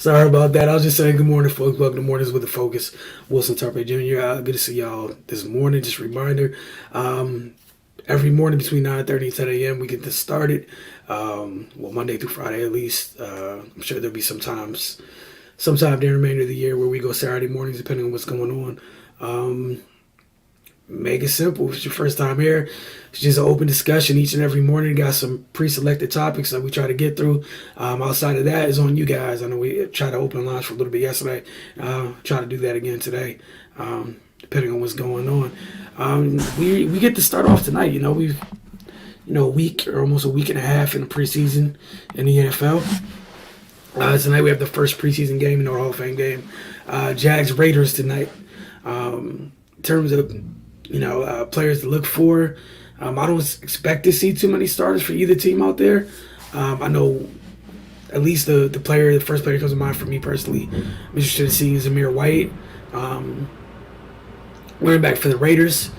Sorry about that. I was just saying good morning, folks. Welcome to Mornings with the Focus. Wilson Tarpe Jr. Good to see y'all this morning. Just a reminder, every morning between 9:30 and 10 a.m. we get this started. Monday through Friday at least. I'm sure there'll be sometime during the remainder of the year where we go Saturday mornings depending on what's going on. Make it simple. If it's your first time here, it's just an open discussion each and every morning. Got some pre-selected topics that we try to get through. Outside of that is on you guys. I know we tried to open lines for a little bit yesterday. Try to do that again today, depending on what's going on. We get to start off tonight. We've a week or almost a week and a half in the preseason in the NFL. Tonight we have the first preseason game in our Hall of Fame game. Jags-Raiders tonight. In terms of players to look for. I don't expect to see too many starters for either team out there. I know at least the first player that comes to mind for me personally, I'm interested in seeing Zamir White, running back for the Raiders.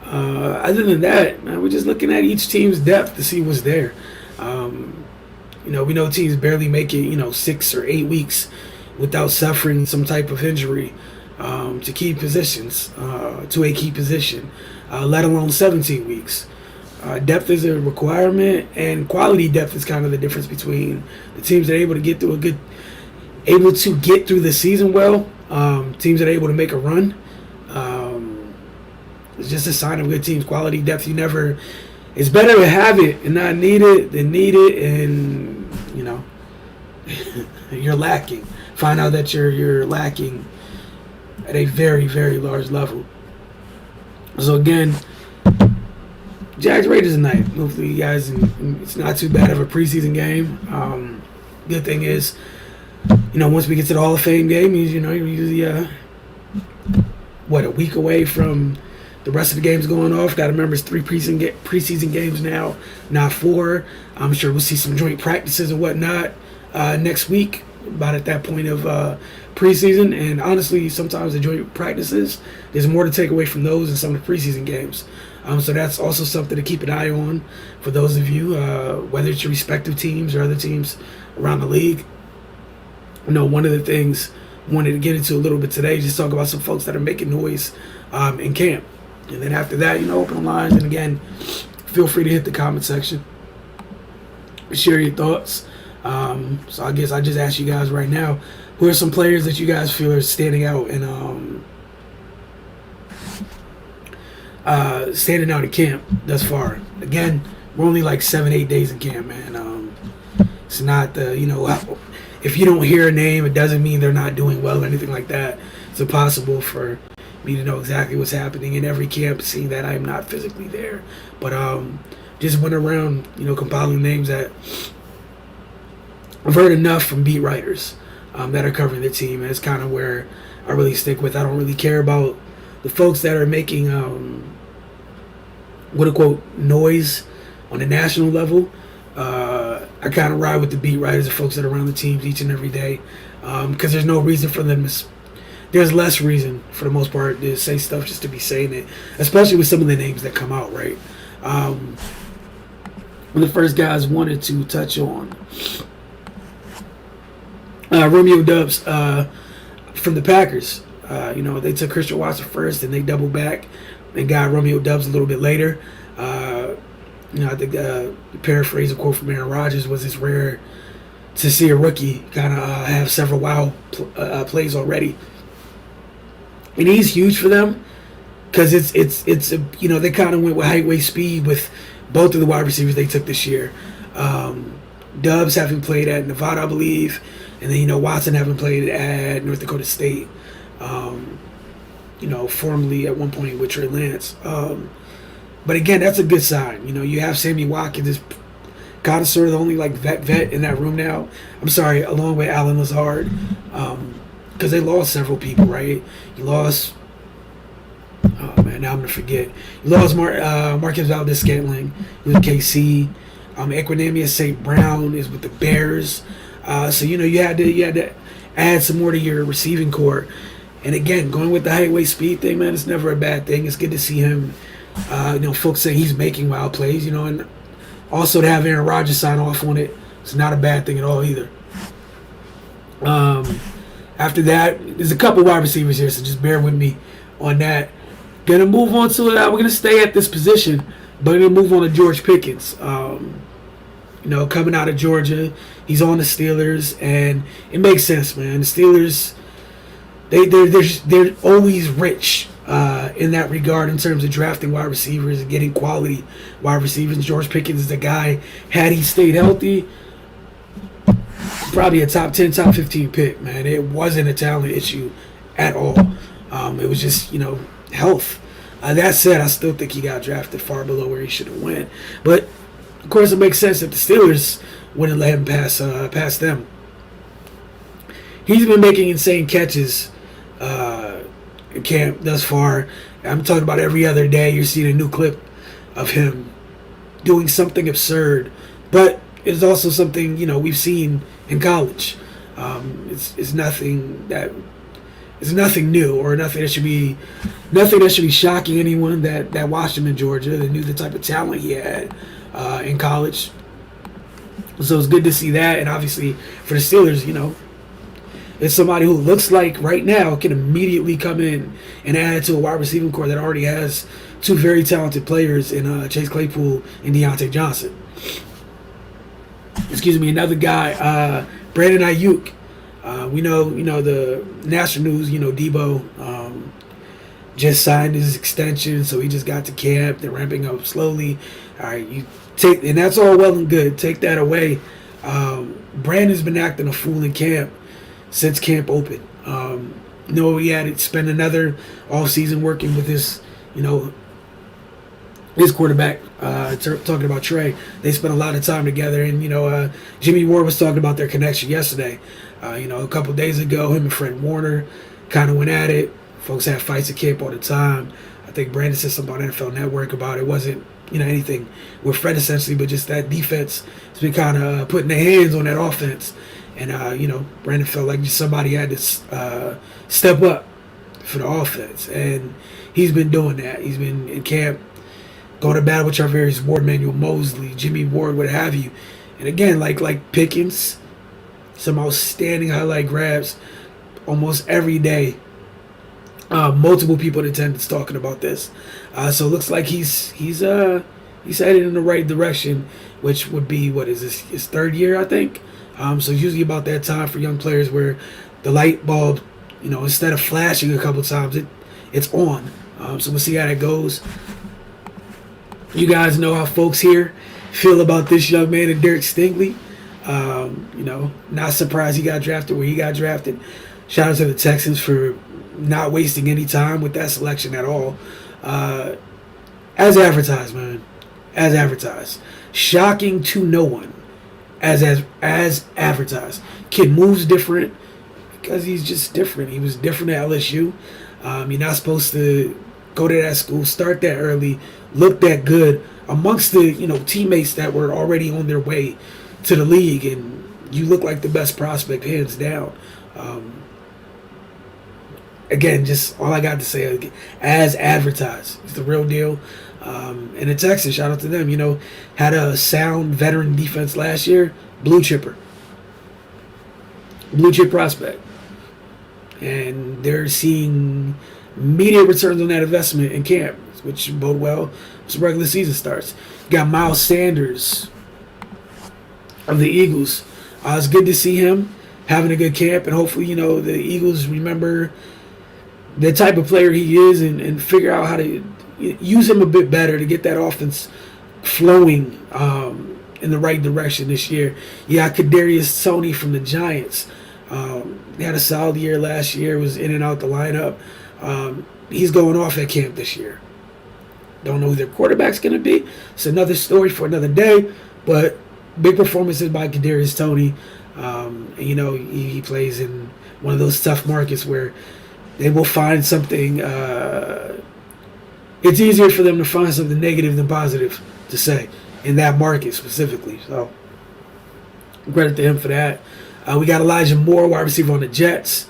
Other than that, we're just looking at each team's depth to see what's there. We know teams barely make it, 6 or 8 weeks without suffering some type of injury. To key positions, to a key position, let alone 17 weeks. Depth is a requirement, and quality depth is kind of the difference between the teams that are able to get through the season well, teams that are able to make a run. It's just a sign of good teams. Quality depth, it's better to have it and not need it than need it and, you're lacking. Find out that you're lacking at a very, very large level. So again, Jags-Raiders tonight. Hopefully you guys, it's not too bad of a preseason game. Good thing is, once we get to the Hall of Fame game, you're usually, a week away from the rest of the games going off. Got to remember it's 3 preseason games now, not 4. I'm sure we'll see some joint practices and whatnot next week, about at that point of preseason. And honestly, sometimes the joint practices, there's more to take away from those than some of the preseason games. So that's also something to keep an eye on for those of you, whether it's your respective teams or other teams around the league. One of the things I wanted to get into a little bit today, just talk about some folks that are making noise in camp. And then after that, open the lines. And again, feel free to hit the comment section. Share your thoughts. So I guess I just ask you guys right now, who are some players that you guys feel are standing out and standing out in camp thus far? Again, we're only like 7-8 days in camp, man. It's not the if you don't hear a name, it doesn't mean they're not doing well or anything like that. It's impossible for me to know exactly what's happening in every camp, seeing that I am not physically there. But just went around, compiling names that I've heard enough from beat writers that are covering the team, and it's kind of where I really stick with. I don't really care about the folks that are making quote-unquote noise on the national level. I kind of ride with the beat writers, the folks that are around the teams each and every day, because there's no reason for them to. There's less reason, for the most part, to say stuff just to be saying it, especially with some of the names that come out, right? One of the first guys wanted to touch on Romeo Doubs from the Packers. They took Christian Watson first, and they doubled back and got Romeo Doubs a little bit later. I think the paraphrase a quote from Aaron Rodgers was, "It's rare to see a rookie kind of have several plays already," and he's huge for them because it's they kind of went with height, weight, speed with both of the wide receivers they took this year. Doubs having played at Nevada, I believe. And then, Watson having played at North Dakota State, formerly at one point with Trey Lance. But again, that's a good sign. You have Sammy Watkins is kind of sort of the only vet in that room now. I'm sorry, along with Alan Lazard, because they lost several people, right? You lost, now I'm gonna forget. You lost Marquez Valdez-Scantling with KC. Equinemius St. Brown is with the Bears. So you had to add some more to your receiving core, and again, going with the height, weight, speed thing, man, it's never a bad thing. It's good to see him. Folks say he's making wild plays, and also to have Aaron Rodgers sign off on it, it's not a bad thing at all either. Um, After that, there's a couple wide receivers here, so just bear with me on that. Gonna move on to we're gonna stay at this position, but gonna move on to George Pickens. Coming out of Georgia, he's on the Steelers, and it makes sense, man. The Steelers, they're always rich in that regard in terms of drafting wide receivers and getting quality wide receivers. George Pickens is the guy. Had he stayed healthy, probably a top 10, top 15 pick, man. It wasn't a talent issue at all. It was just, health. That said, I still think he got drafted far below where he should have went. But, of course, it makes sense that the Steelers wouldn't let him pass them. He's been making insane catches in camp thus far. I'm talking about every other day. You're seeing a new clip of him doing something absurd. But it's also something, we've seen in college. It's nothing that is nothing new or nothing that should be shocking anyone that watched him in Georgia, that knew the type of talent he had in college. So it's good to see that, and obviously for the Steelers, it's somebody who looks like right now can immediately come in and add to a wide receiving core that already has two very talented players in Chase Claypool and Deontay Johnson. Excuse me, another guy, Brandon Ayuk. We know the national news. Debo just signed his extension, so he just got to camp. They're ramping up slowly. All right, and that's all well and good. Take that away. Brandon's been acting a fool in camp since camp opened. He had to spend another off season working with his quarterback, talking about Trey. They spent a lot of time together, and Jimmy Ward was talking about their connection yesterday. A couple days ago, him and Fred Warner kind of went at it. Folks had fights at camp all the time. I think Brandon said something on NFL Network about it. Wasn't anything with Fred essentially, but just that defense has been kind of putting their hands on that offense, and Brandon felt like just somebody had to step up for the offense, and he's been doing that. He's been in camp, going to battle with Charvarius Ward, Manuel Mosley, Jimmy Ward, what have you. And again, like Pickens, some outstanding highlight grabs almost every day. Multiple people in attendance talking about this. So it looks like he's headed in the right direction, which would be, what is this, his third year, I think. So it's usually about that time for young players where the light bulb, instead of flashing a couple times, it's on. So we'll see how that goes. You guys know how folks here feel about this young man and Derek Stingley. Not surprised he got drafted where he got drafted. Shout out to the Texans for not wasting any time with that selection at all. As advertised, man. As advertised. Shocking to no one. As advertised. Kid moves different because he's just different. He was different at LSU. You're not supposed to go to that school, start that early, look that good amongst the teammates that were already on their way to the league, and you look like the best prospect hands down. Again, just all I got to say, as advertised, it's the real deal. And the Texans, shout out to them. Had a sound veteran defense last year, blue chip prospect, and they're seeing immediate returns on that investment in camp, which bode well as the regular season starts. Got Miles Sanders of the Eagles. It's good to see him having a good camp, and hopefully, the Eagles remember the type of player he is and figure out how to use him a bit better to get that offense flowing in the right direction this year. You got Kadarius Toney from the Giants. He had a solid year last year, was in and out the lineup. He's going off at camp this year. Don't know who their quarterback's going to be. It's another story for another day, but big performances by Kadarius Toney. He plays in one of those tough markets where they will find something. It's easier for them to find something negative than positive to say in that market specifically. So credit to him for that. We got Elijah Moore, wide receiver on the Jets.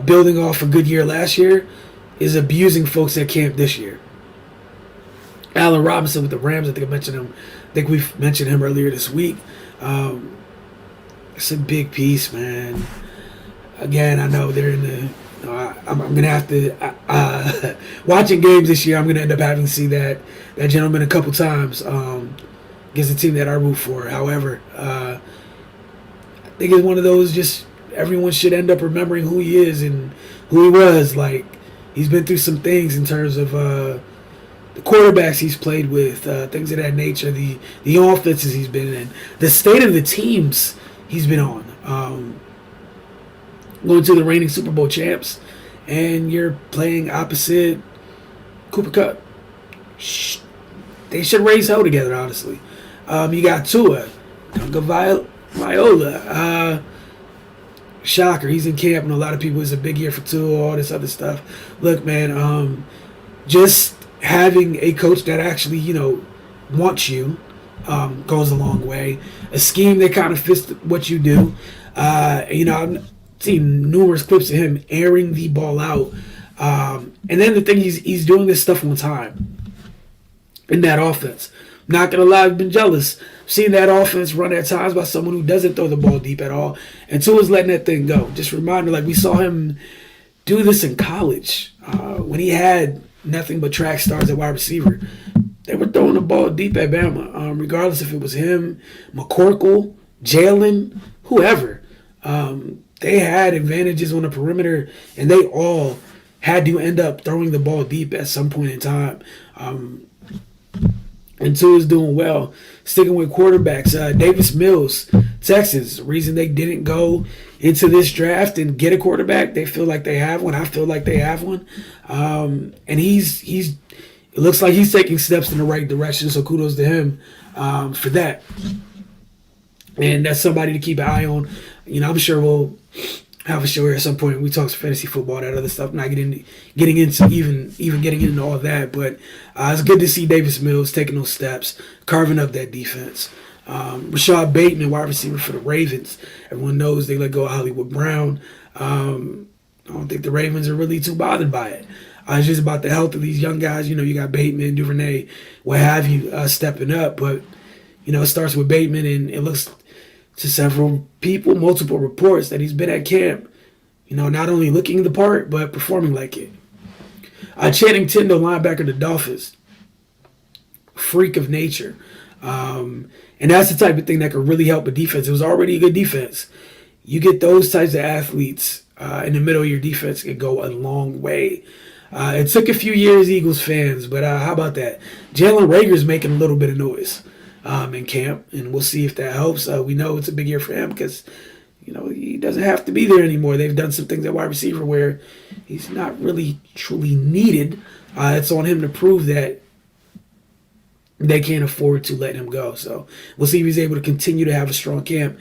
Building off a good year last year, is abusing folks at camp this year. Allen Robinson with the Rams, I think we've mentioned him earlier this week. It's a big piece, man. Again, I know they're in the. I'm going to have to watching games this year. I'm going to end up having to see that gentleman a couple times against the team that I root for. However, I think it's one of those just everyone should end up remembering who he is and who he was. Like he's been through some things in terms of the quarterbacks he's played with, things of that nature, the offenses he's been in, the state of the teams he's been on. Going to the reigning Super Bowl champs, and you're playing opposite Cooper Kupp. They should raise hell together, honestly. You got Tua, Viola. Shocker, he's in camp, and a lot of people, it's a big year for Tua, all this other stuff. Look, man, just having a coach that actually, wants you goes a long way. A scheme that kind of fits what you do. I've seen numerous clips of him airing the ball out. And then the thing, he's doing this stuff on time in that offense. Not going to lie, I've been jealous. Seen that offense run at times by someone who doesn't throw the ball deep at all. And Tua's letting that thing go. Just a reminder, like we saw him do this in college when he had nothing but track stars at wide receiver. They were throwing the ball deep at Bama, regardless if it was him, McCorkle, Jalen, whoever. They had advantages on the perimeter, and they all had to end up throwing the ball deep at some point in time. And Tua's doing well. Sticking with quarterbacks, Davis Mills, Texas. The reason they didn't go into this draft and get a quarterback, they feel like they have one. I feel like they have one. And it looks like he's taking steps in the right direction, so kudos to him for that. And that's somebody to keep an eye on. I'm sure we'll have a show here at some point. We talk fantasy football, that other stuff. Not getting into all that, but it's good to see Davis Mills taking those steps, carving up that defense. Rashad Bateman, wide receiver for the Ravens. Everyone knows they let go of Hollywood Brown. I don't think the Ravens are really too bothered by it. It's just about the health of these young guys. You got Bateman, Duvernay, what have you, stepping up. But, it starts with Bateman, and it looks to several people, multiple reports, that he's been at camp, not only looking the part, but performing like it. Channing Tindall, linebacker of the Dolphins, freak of nature. And that's the type of thing that could really help a defense. It was already a good defense. You get those types of athletes in the middle of your defense, can go a long way. It took a few years, Eagles fans, but how about that? Jalen Reagor's making a little bit of noise in camp, and we'll see if that helps. We know it's a big year for him because, he doesn't have to be there anymore. They've done some things at wide receiver where he's not really truly needed. It's on him to prove that they can't afford to let him go. So we'll see if he's able to continue to have a strong camp,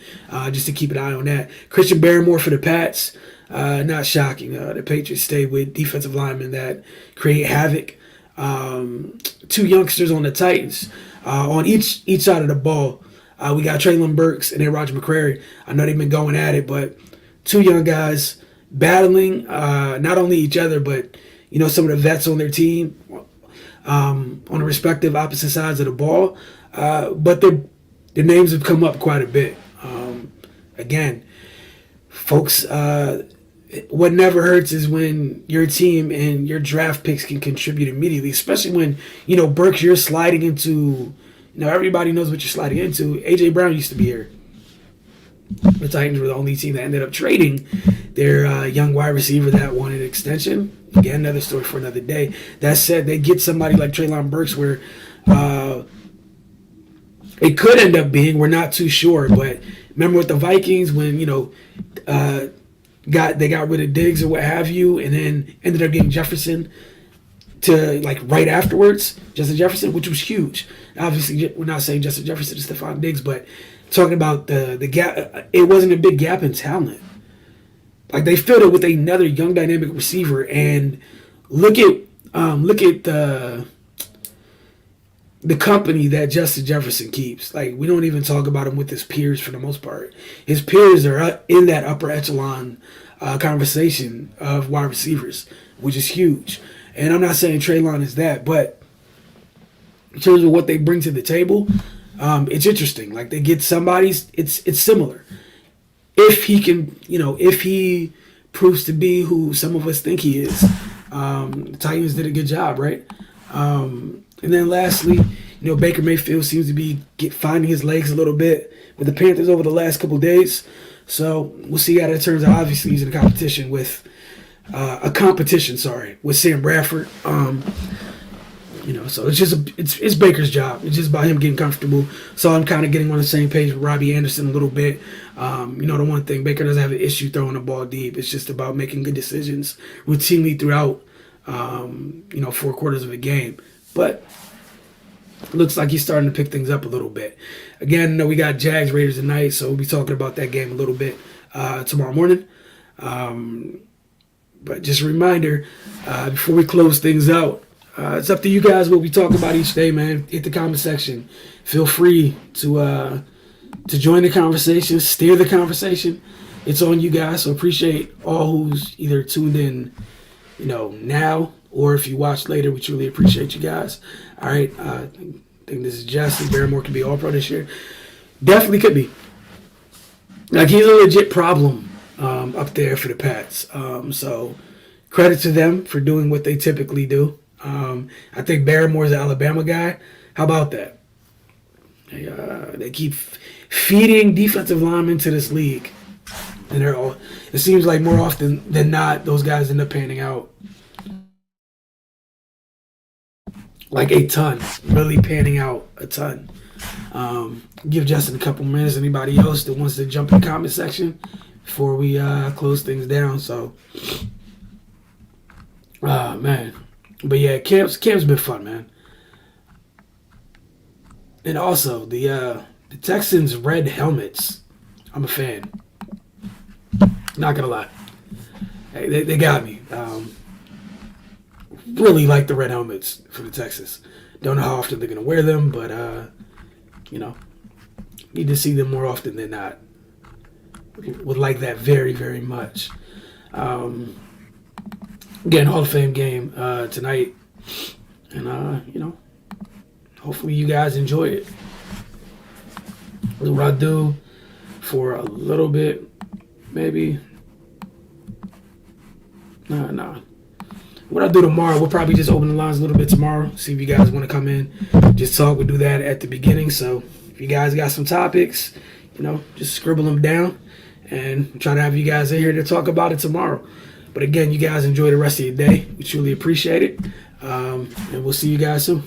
just to keep an eye on that. Christian Barrymore for the Pats. Not shocking. The Patriots stay with defensive linemen that create havoc. Two youngsters on the Titans. On each side of the ball, we got Traylon Burks and then Roger McCreary. I know they've been going at it, but two young guys battling not only each other, but some of the vets on their team on the respective opposite sides of the ball. But their names have come up quite a bit. Again, folks, what never hurts is when your team and your draft picks can contribute immediately, especially when, Burks, you're sliding into, everybody knows what you're sliding into. A.J. Brown used to be here. The Titans were the only team that ended up trading their young wide receiver that wanted an extension. Again, another story for another day. That said, they get somebody like Traylon Burks where it could end up being, we're not too sure, but remember with the Vikings when, they got rid of Diggs or what have you, and then ended up getting Jefferson to right afterwards, Justin Jefferson, which was huge. Obviously, we're not saying Justin Jefferson to Stephon Diggs, but talking about the gap, it wasn't a big gap in talent. They filled it with another young dynamic receiver, and look at the company that Justin Jefferson keeps. We don't even talk about him with his peers for the most part. His peers are in that upper echelon conversation of wide receivers, which is huge. And I'm not saying Traylon is that, but in terms of what they bring to the table, it's interesting. They get somebody's, it's similar. If he can, if he proves to be who some of us think he is. The Titans did a good job, right? And then lastly, Baker Mayfield seems to be finding his legs a little bit with the Panthers over the last couple of days. So we'll see how that turns out. Obviously, he's in a competition with with Sam Bradford. So it's Baker's job. It's just about him getting comfortable. So I'm kind of getting on the same page with Robbie Anderson a little bit. The one thing, Baker doesn't have an issue throwing the ball deep. It's just about making good decisions routinely throughout, 4 quarters of a game. But it looks like he's starting to pick things up a little bit. Again, we got Jags-Raiders tonight, so we'll be talking about that game a little bit tomorrow morning. But just a reminder, before we close things out, it's up to you guys what we talk about each day, man. Hit the comment section. Feel free to join the conversation, steer the conversation. It's on you guys, so appreciate all who's either tuned in, now, or if you watch later. We truly appreciate you guys. All right, I think this is Jesse. Barrymore could be All-Pro this year. Definitely could be. Like, he's a legit problem up there for the Pats. So credit to them for doing what they typically do. I think Barrymore's an Alabama guy. How about that? They keep feeding defensive linemen to this league, and it seems like more often than not, those guys end up panning out like a ton, really panning out a ton. Give Justin a couple minutes. Anybody else that wants to jump in the comment section before we close things down? So, man. But yeah, camp's been fun, man. And also the Texans' red helmets. I'm a fan. Not gonna lie, hey, they got me. Really like the red helmets for the Texans. Don't know how often they're gonna wear them, but need to see them more often than not. Would like that very, very much. Again, Hall of Fame game tonight, and hopefully you guys enjoy it. What I do for a little bit, maybe. Nah. What I do tomorrow, we'll probably just open the lines a little bit tomorrow. See if you guys want to come in, just talk. We'll do that at the beginning. So if you guys got some topics, just scribble them down, and try to have you guys in here to talk about it tomorrow. But again, you guys enjoy the rest of your day. We truly appreciate it. And we'll see you guys soon.